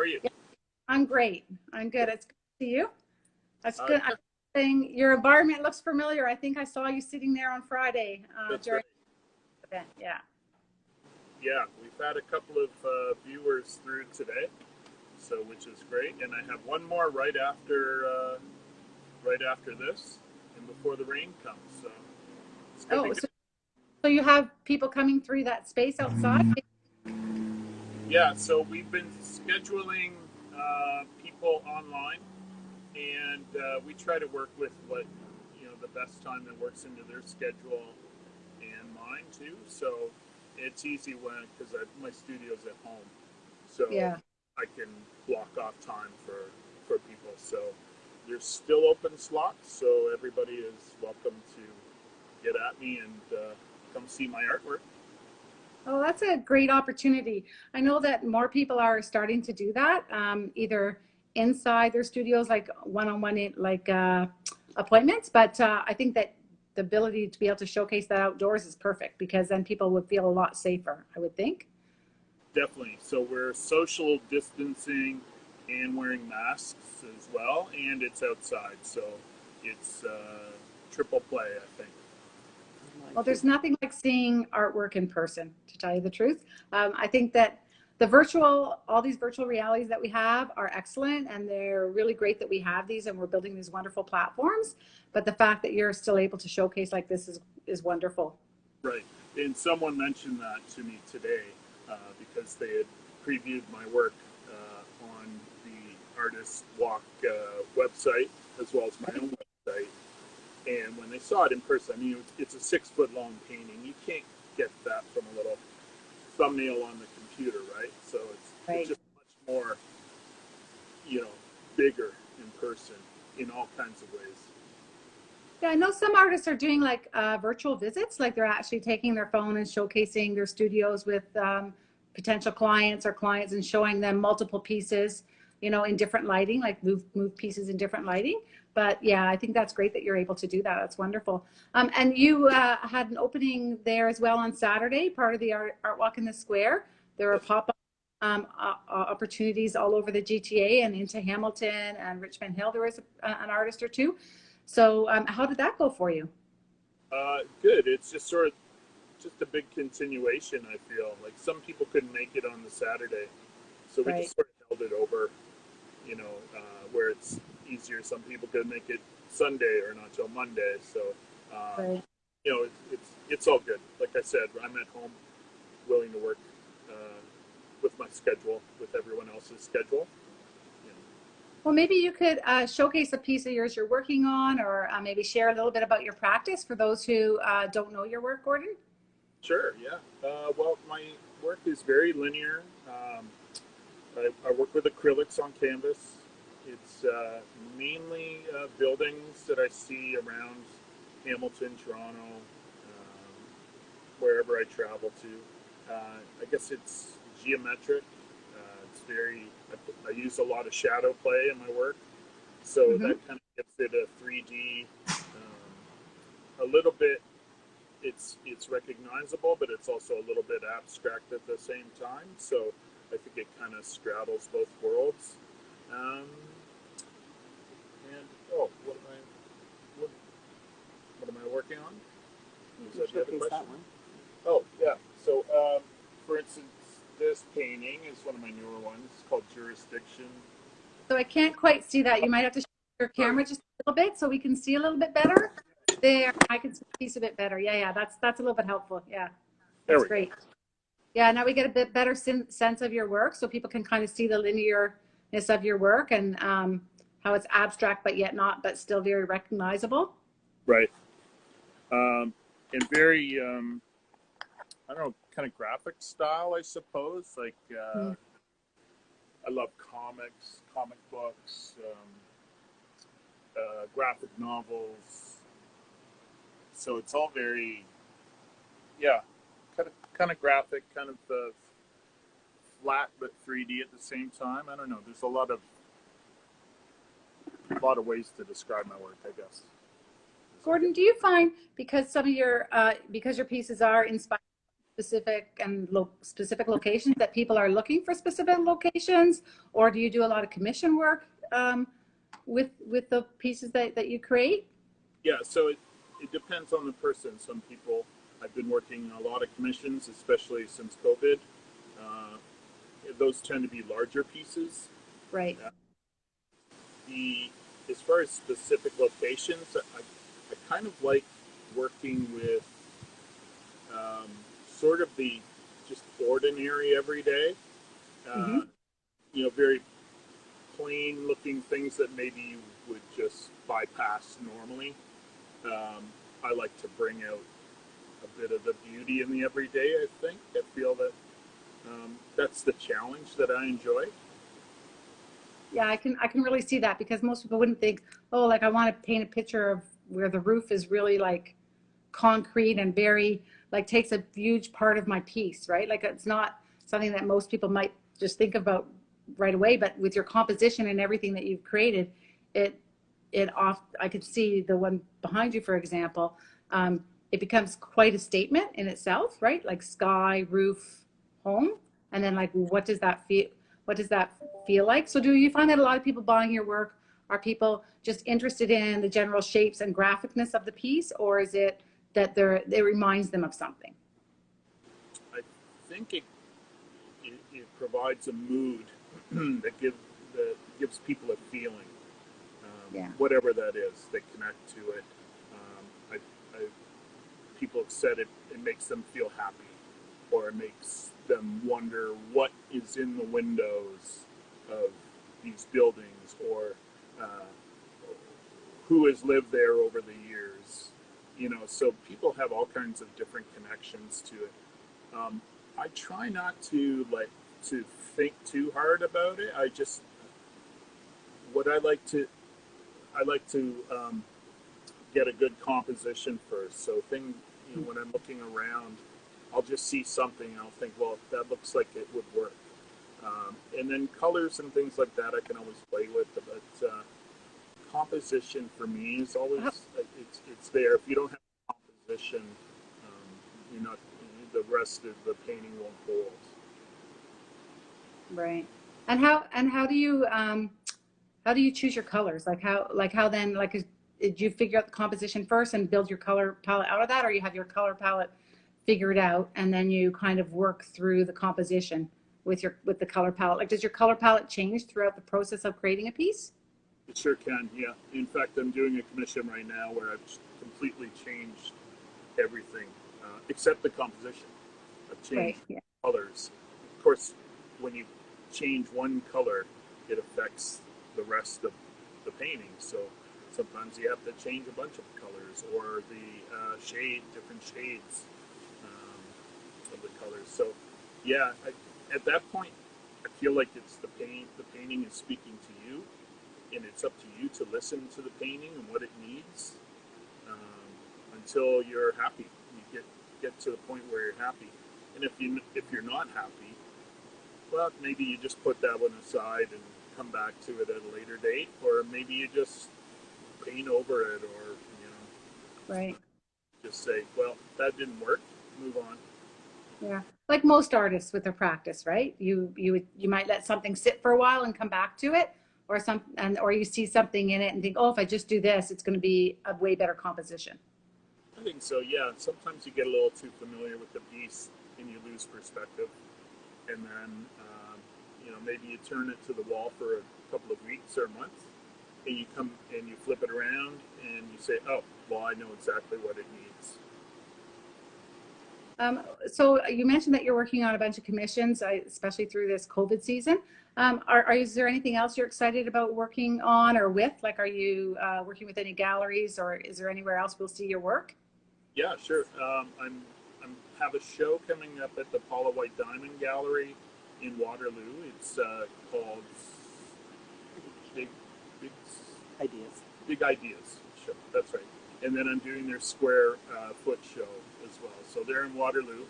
are you? Yeah, I'm great. I'm good. It's good to see you. That's good. I'm Good. saying your environment looks familiar. I think I saw you sitting there on Friday That's right. during the event. Yeah. Yeah, we've had a couple of viewers through today, so which is great. And I have one more right after this, and before the rain comes. So it's going to Oh, be good. so you have people coming through that space outside? Yeah, so we've been scheduling people online, and we try to work with what the best time that works into their schedule and mine too. So it's easy when because my studio's at home, so Yeah. I can block off time for people. So there's still open slots, so everybody is welcome to get at me and come see my artwork. Oh, that's a great opportunity. I know that more people are starting to do that, either inside their studios, like one-on-one, appointments. But I think that the ability to be able to showcase that outdoors is perfect because then people would feel a lot safer, I would think. Definitely. So we're social distancing and wearing masks as well, and it's outside, so it's triple play, I think. Well, there's nothing like seeing artwork in person, to tell you the truth. I think that all these virtual realities that we have are excellent and they're really great that we have these and we're building these wonderful platforms. But the fact that you're still able to showcase like this is wonderful. Right. And someone mentioned that to me today because they had previewed my work on the Artist Walk website as well as my own website. And when they saw it in person, I mean, it's a 6 foot long painting. You can't get that from a little thumbnail on the computer, right? So it's Right. just much more, you know, bigger in person in all kinds of ways. Yeah, I know some artists are doing like virtual visits, like they're actually taking their phone and showcasing their studios with potential clients or clients and showing them multiple pieces, in different lighting, like move pieces in different lighting. But yeah, I think that's great that you're able to do that. That's wonderful. And you had an opening there as well on Saturday, part of the Art Walk in the Square. There are pop-up opportunities all over the GTA and into Hamilton and Richmond Hill. There was an artist or two. So how did that go for you? Good. It's just sort of just a big continuation. I feel like some people couldn't make it on the Saturday, so we Right. just sort of held it over. Where it's easier. Some people could make it Sunday or not till Monday. So um, Right. it's all good. Like I said, I'm at home, willing to work uh, with my schedule, with everyone else's schedule. You know. Well, maybe you could showcase a piece of yours you're working on, or maybe share a little bit about your practice for those who don't know your work, Gordon. Sure, yeah. Well, my work is very linear. I work with acrylics on canvas. It's mainly buildings that I see around Hamilton, Toronto, wherever I travel to. I guess it's geometric. It's very. I use a lot of shadow play in my work, so Hmm. that kind of gives it a 3D, a little bit. It's recognizable, but it's also a little bit abstract at the same time. So I think it kind of straddles both worlds. Um, and what, what am I working on? You Was can that the other showcase question? that one. Oh yeah. So for instance, this painting is one of my newer ones. It's called Jurisdiction. So I can't quite see that. Oh, You might have to shift your sorry. camera just a little bit so we can see a little bit better. There, I can see a piece a bit better. Yeah, yeah, that's a little bit helpful. Yeah, There that's we go. great. Yeah, now we get a bit better sense of your work, so people can kind of see the linearness of your work and how it's abstract, but yet not, but still very recognizable. Right. And very I don't know, kind of graphic style, I suppose. Like Mm. I love comics, comic books, graphic novels. So it's all very, yeah, kind of graphic, kind of flat but 3D at the same time. I don't know. There's a lot of ways to describe my work, I guess. Gordon, do you find because some of your because your pieces are inspired specific and specific locations that people are looking for specific locations, or do you do a lot of commission work with the pieces that you create? Yeah, so it depends on the person. Some people, I've been working a lot of commissions, especially since COVID. Uh, those tend to be larger pieces. Right. The As far as specific locations, I kind of like working with sort of the just ordinary everyday, uh, Mm-hmm. very plain looking things that maybe you would just bypass normally. I like to bring out a bit of the beauty in the everyday. I feel that that's the challenge that I enjoy. Yeah, I can really see that, because most people wouldn't think, oh, like I want to paint a picture of where the roof is really like concrete and very like takes a huge part of my piece, right? Like it's not something that most people might just think about right away, but with your composition and everything that you've created, it I could see the one behind you, for example. It becomes quite a statement in itself, right? Like sky, roof, home, and then like what does that feel? What does that feel like? So do you find that a lot of people buying your work are people just interested in the general shapes and graphicness of the piece, or is it that it reminds them of something? I think it provides a mood that gives people a feeling, Yeah. whatever that is. They connect to it. People have said it makes them feel happy, or it makes them wonder what is in the windows of these buildings, or uh, who has lived there over the years. So people have all kinds of different connections to it. I try not to think too hard about it. What I like to get a good composition first. So when I'm looking around, I'll just see something and I'll think, well, that looks like it would work. And then colors and things like that, I can always play with. But composition for me is always it's there. If you don't have composition, you're not. The rest of the painting won't hold. Right. And how do you choose your colors? Like how then did you figure out the composition first and build your color palette out of that, or you have your color palette figured out and then you kind of work through the composition with the color palette? Like does your color palette change throughout the process of creating a piece? It sure can, yeah. In fact, I'm doing a commission right now where I've completely changed everything except the composition. I've Right. changed Yeah. colors. Of course, when you change one color, it affects the rest of the painting. So sometimes you have to change a bunch of colors, or the different shades of the colors. So, yeah, at that point, I feel like it's the paint. The painting is speaking to you, and it's up to you to listen to the painting and what it needs until you're happy. You get to the point where you're happy, and if you're not happy, well, maybe you just put that one aside and come back to it at a later date, or maybe you just paint over it, or Right. just say, well, that didn't work, move on. Yeah. Like most artists with their practice, right? You might let something sit for a while and come back to it, or you see something in it and think, oh, if I just do this, it's going to be a way better composition. I think so. Yeah. Sometimes you get a little too familiar with the piece and you lose perspective, and then maybe you turn it to the wall for a couple of weeks or a month, and you come and you flip it around and you say, oh, well, I know exactly what it needs. So you mentioned that you're working on a bunch of commissions, especially through this COVID season. Is there anything else you're excited about working on or with? Like, are you working with any galleries, or is there anywhere else we'll see your work? Yeah, sure. I'm have a show coming up at the Paula White Diamond Gallery in Waterloo. It's called Big Big Ideas. Big Ideas show. That's right. And then I'm doing their Square Foot show as well. So they're in Waterloo.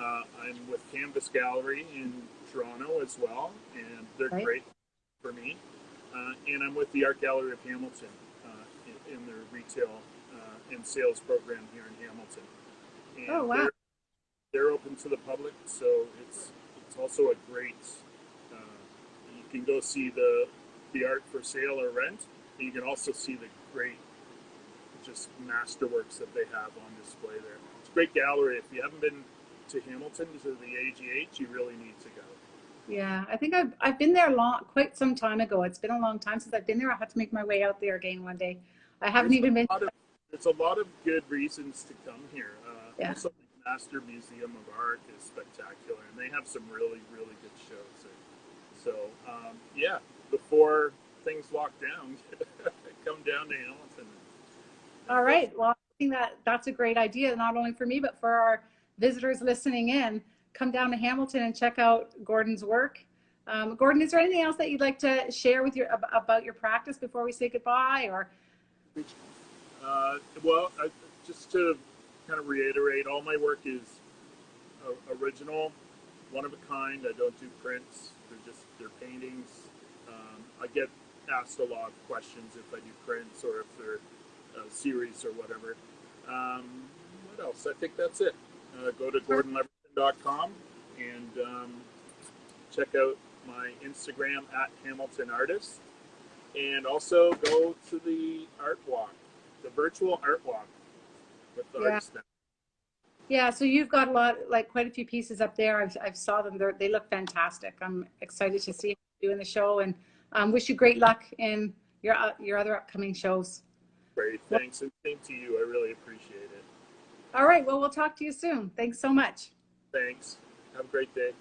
I'm with Canvas Gallery in Toronto as well, and they're Right. great for me. And I'm with the Art Gallery of Hamilton in their retail and sales program here in Hamilton. Oh, And wow. they're open to the public, so it's also a great. Uh, you can go see the art for sale or rent. And you can also see the great just masterworks that they have on display there. It's a great gallery. If you haven't been to Hamilton to the AGH, you really need to go. Yeah, I think I've been there quite some time ago. It's been a long time since I've been there. I'll have to make my way out there again one day. I haven't There's even been. there's a lot of good reasons to come here. Yeah. Also, the Master Museum of Art is spectacular, and they have some really, really good shows there. So, yeah, before things lock down, come down to Hamilton. All right. Well, I think that's a great idea, not only for me, but for our visitors listening in. Come down to Hamilton and check out Gordon's work. Gordon, is there anything else that you'd like to share with about your practice before we say goodbye? Or Well, just to kind of reiterate, all my work is original, one of a kind. I don't do prints. They're paintings. I get asked a lot of questions if I do prints or if they're series or whatever. What else? I think that's it. Go to gordonleverton.com and check out my Instagram at Hamilton Artist, and also go to the art walk, the virtual art walk with the artists now. yeah, so you've got a lot, like quite a few pieces up there. I've saw them. They look fantastic. I'm excited to see you doing the show, and wish you great luck in your other upcoming shows. Great, thanks, and same to you. I really appreciate it. All right, well, we'll talk to you soon. Thanks so much. Thanks. Have a great day.